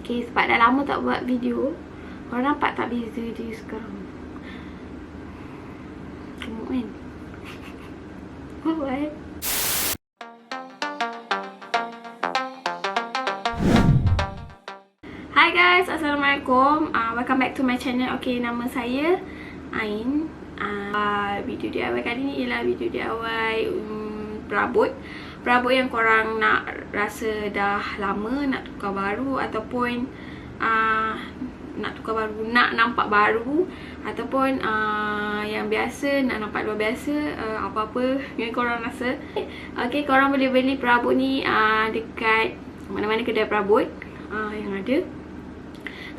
Okay, sebab dah lama tak buat video. Korang nampak tak beza dia sekarang? Gemuk kan? Bye-bye. Hi guys, Assalamualaikum. Welcome back to my channel. Okay, nama saya Ain. Video DIY kali ni ialah video DIY perabot yang korang nak rasa dah lama nak tukar baru, ataupun nak tukar baru, nak nampak baru, ataupun yang biasa nak nampak luar biasa, apa-apa yang korang rasa. Okay, korang boleh beli perabot ni dekat mana-mana kedai perabot yang ada.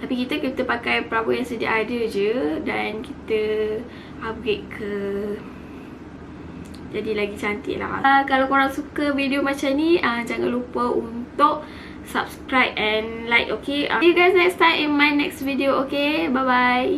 Tapi kita pakai perabot yang sedia ada je, dan kita upgrade ke jadi lagi cantik lah. Kalau korang suka video macam ni, jangan lupa untuk subscribe and like, okay? See you guys next time in my next video, okay? Bye bye.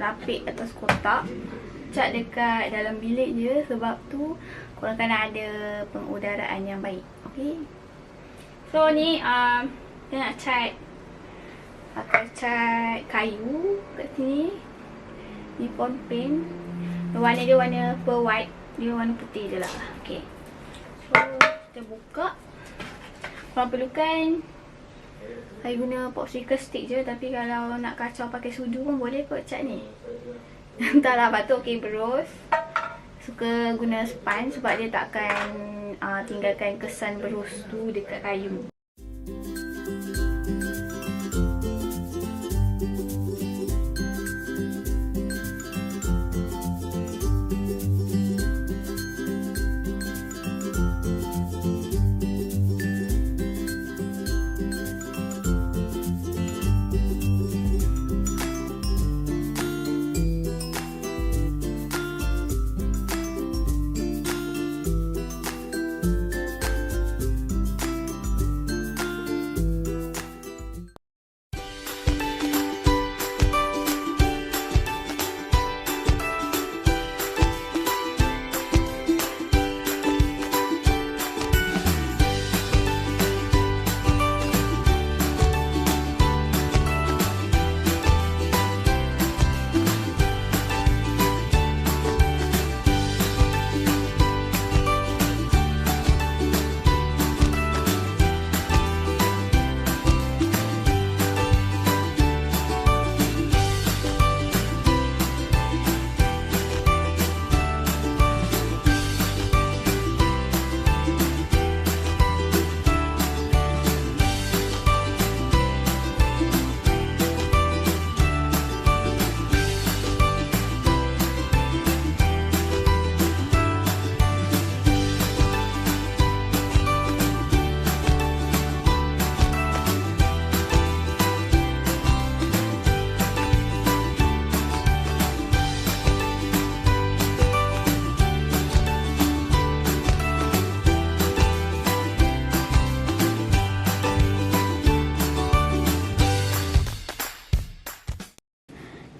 lapik atas kotak. Cat dekat dalam bilik je, sebab tu korang kena ada pengudaraan yang baik. Okay. So ni dia nak cat, pakai cat kayu kat sini, nippon paint. Warna dia warna pearl white, dia warna putih je lah. Okay. So kita buka. Korang perlukan, saya guna popsicle stick je, tapi kalau nak kacau pakai sudu pun boleh kot cat ni. Entahlah, lepas tu okay, berus. Suka guna sponge sebab dia takkan tinggalkan kesan berus tu dekat kayu.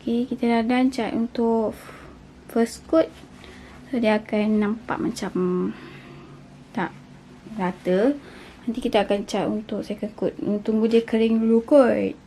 Okay, kita dah done cat untuk first coat. So dia akan nampak macam tak rata. Nanti kita akan cat untuk second coat. Tunggu dia kering dulu kot.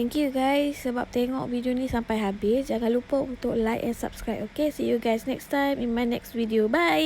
Thank you guys sebab tengok video ni sampai habis. Jangan lupa untuk like and subscribe. Okay, see you guys next time in my next video. Bye.